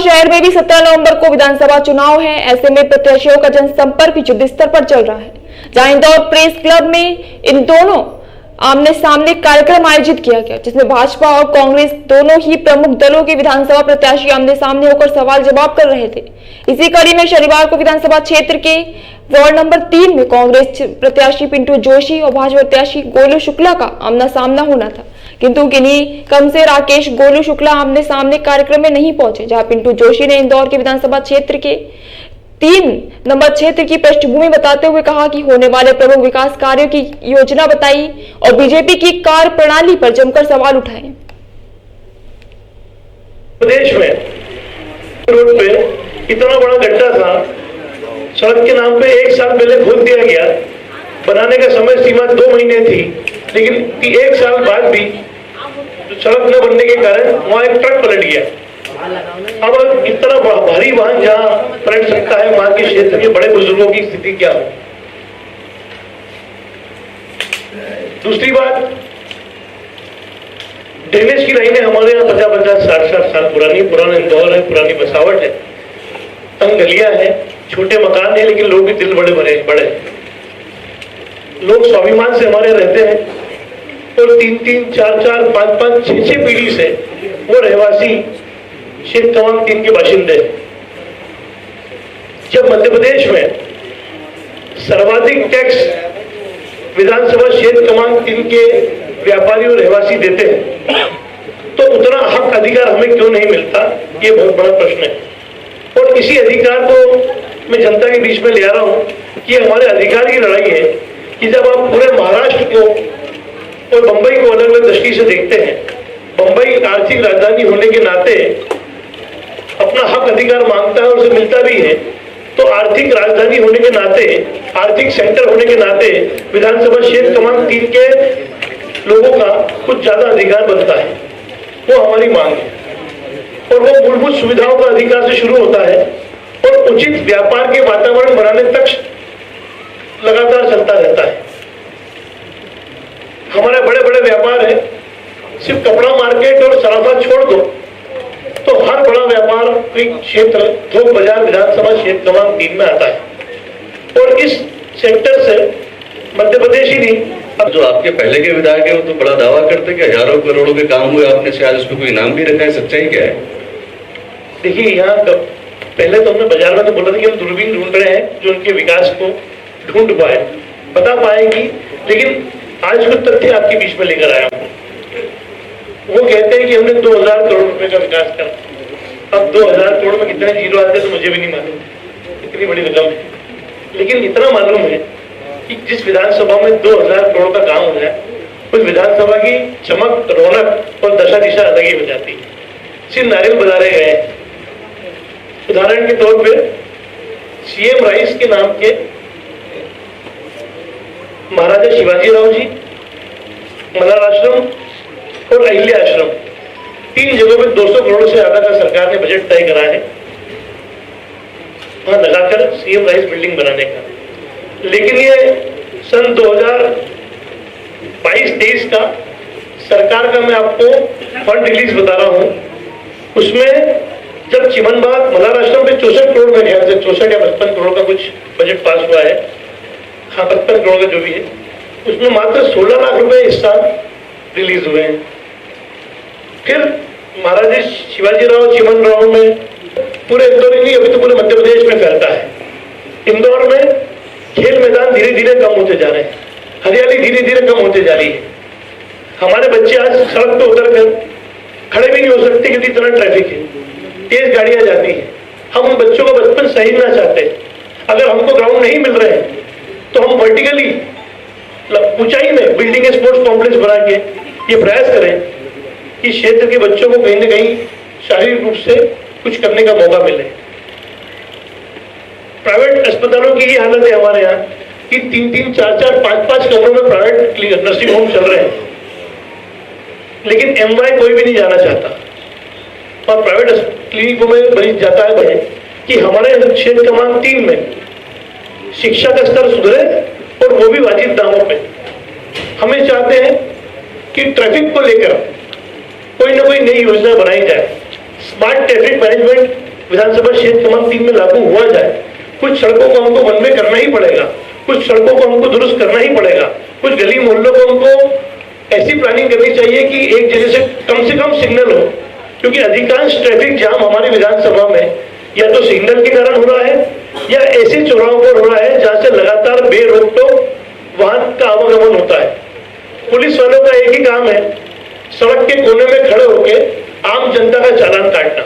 शहर में भी 17 नवंबर को विधानसभा चुनाव है। ऐसे में प्रत्याशियों का जनसंपर्क युद्ध स्तर पर चल रहा है, जहां इंदौर प्रेस क्लब में इन दोनों आमने सामने कार्यक्रम आयोजित किया गया, जिसमें भाजपा और कांग्रेस दोनों ही प्रमुख दलों के विधानसभा प्रत्याशी आमने सामने होकर सवाल जवाब कर रहे थे। इसी कड़ी में शनिवार को विधानसभा क्षेत्र के वार्ड नंबर 3 में कांग्रेस प्रत्याशी पिंटू जोशी और भाजपा प्रत्याशी गोलू शुक्ला का आमना सामना होना था, किंतु किन्हीं कम से राकेश गोलू शुक्ला आमने सामने कार्यक्रम में नहीं पहुंचे, जहां पिंटू जोशी ने इंदौर के विधानसभा क्षेत्र के 3 नंबर क्षेत्र की पृष्ठभूमि बताते हुए कहा कि होने वाले प्रमुख विकास कार्यों की योजना बताई और बीजेपी की कार्य प्रणाली पर जमकर सवाल उठाए। प्रदेश में रोड पे इतना बड़ा गड्ढा था, सड़क के नाम पे 1 साल पहले खोद दिया गया। बनाने का समय सीमा 2 महीने थी, लेकिन 1 साल बाद भी सड़क न बनने के कारण वहां एक ट्रक पलट गया। अब इतना भारी वाहन जहां पलट सकता है, वहां के क्षेत्र के बड़े बुजुर्गों की स्थिति क्या हो। दूसरी बात, ड्रेनेज की लाइनें हमारे यहाँ 50-50, 60-60 साल पुराना इंदौर है, पुरानी बसावट है, तंग गलियां हैं, छोटे मकान है, लेकिन लोग भी दिल बड़े बड़े लोग स्वाभिमान से हमारे रहते हैं और 3-3, 4-4, 5-5, 6-6 पीढ़ी से वो रहवासी शेख तमाम 3 के बाशिंदे। जब मध्य प्रदेश में सर्वाधिक टैक्स विधानसभा क्षेत्र क्रमांक 3 के व्यापारी और रहवासी देते हैं, तो उतना हक अधिकार हमें क्यों नहीं मिलता, ये बहुत बड़ा प्रश्न है। और इसी अधिकार को मैं जनता के बीच में ले आ रहा हूं कि हमारे अधिकार की लड़ाई है कि जब आप पूरे महाराष्ट्र को और बंबई को अलग अलग दृष्टि से देखते हैं, बंबई आर्थिक राजधानी होने के नाते अपना हक अधिकार मांगता है और उसे मिलता भी है, तो आर्थिक राजधानी होने के नाते, आर्थिक सेंटर होने के नाते विधानसभा क्षेत्र क्रमांक 3 के लोगों का कुछ ज्यादा अधिकार बनता है। वो हमारी मांग है और वो मूलभूत सुविधाओं का अधिकार से शुरू होता है और उचित व्यापार के वातावरण बनाने तक लगातार चलता रहता है। हमारे बड़े बड़े व्यापार है, सिर्फ कपड़ा मार्केट और सराफा छोड़ दो तो हर बड़ा व्यापार क्षेत्र थोक बाजार विधानसभा क्षेत्र क्रमांक 3 में आता है और इस सेक्टर से मध्य प्रदेश ही नहीं, अब जो आपके पहले के विधायक है वो तो बड़ा दावा करते कि हजारों करोड़ों के काम हुए, आपने शायद उसको कोई इनाम भी रखा है, सच्चाई क्या है? देखिए, यहाँ पहले तो हमने बाजार में तो बोला था कि हम दूरबीन ढूंढ रहे हैं जो उनके विकास को ढूंढ पाए, बता पाएगी, लेकिन आज कुछ तथ्य आपके बीच में लेकर आया हूं। वो कहते हैं कि हमने 2000 करोड़ रुपए का विकास करा। अब 2000 करोड़ में कितने जीरो आते तो मुझे भी नहीं मालूम, इतनी बड़ी रकम है, लेकिन इतना मालूम है कि जिस विधानसभा में 2000 करोड़ का काम हो जाए, उस विधानसभा की चमक, रौनक और दशा दिशा अलग ही हो जाती है। सिर्फ नारियल बजारे गए। उदाहरण के तौर पे सीएम राइस के नाम के महाराजा शिवाजीराव जी, मल्हार आश्रम और अहिल्या आश्रम, 3 जगहों पे 200 करोड़ से ज्यादा का सरकार ने बजट तय करा है वहां लगाकर सीएम राइस बिल्डिंग बनाने का। लेकिन ये सन 2022-23 का सरकार का मैं आपको फंड रिलीज बता रहा हूं। उसमें जब चिमनबाग मल्हार आश्रम पे 64 करोड़ में, ख्याल से 64 या 55 करोड़ का कुछ बजट पास हुआ है, हाँ 55 करोड़ का जो भी है, उसमें मात्र 16 लाख रुपए इस साल रिलीज हुए हैं। फिर महाराजा शिवाजीराव चिमनराव में पूरे इंदौर ही नहीं, अभी तो पूरे मध्य प्रदेश में फैलता है। इंदौर में खेल मैदान धीरे धीरे कम होते जा रहे हैं, हरियाली धीरे धीरे कम होते जा रही है। हमारे बच्चे आज सड़क पे उतर कर खड़े भी नहीं हो सकते क्योंकि इतना ट्रैफिक है, तेज गाड़ियां जाती हैं। हम उन बच्चों का बचपन सहेजना चाहते हैं। अगर हमको ग्राउंड नहीं मिल रहे हैं तो हम वर्टिकली ऊंचाई में बिल्डिंग स्पोर्ट्स कॉम्प्लेक्स बना के ये प्रयास करें कि क्षेत्र के बच्चों को कहीं ना कहीं शारीरिक रूप से कुछ करने का मौका मिले। प्राइवेट अस्पतालों की ये हालत है हमारे यहाँ कि 3-3, 4-4, 5-5 कमरों में प्राइवेट नर्सिंग होम चल रहे हैं, लेकिन एमवाई कोई भी नहीं जाना चाहता और प्राइवेट क्लिनिकों में मरीज जाता है कि हमारे क्षेत्र क्रमांक 3 में शिक्षा का स्तर सुधरे और वो भी वाजिब दामों पे। हमें चाहते हैं कि ट्रैफिक को लेकर कोई ना कोई नई योजना बनाई जाए। स्मार्ट ट्रैफिक मैनेजमेंट विधानसभा क्षेत्र क्रमांक 3 में लागू हुआ जाए, कुछ सड़कों को हमको वन में करना ही पड़ेगा, कुछ सड़कों को हमको दुरुस्त करना ही पड़ेगा, कुछ गली मोहल्लों को हमको ऐसी प्लानिंग करनी चाहिए कि एक जगह से कम सिग्नल हो, क्योंकि अधिकांश ट्रैफिक जाम हमारे विधानसभा में या तो सिग्नल के कारण हो रहा है या ऐसे चौराहों पर हो रहा है जहां से लगातार बेरोक वाहन का आवागमन होता है। पुलिस वालों का एक ही काम है, सड़क के कोने में खड़े होकर आम जनता का चालान काटना।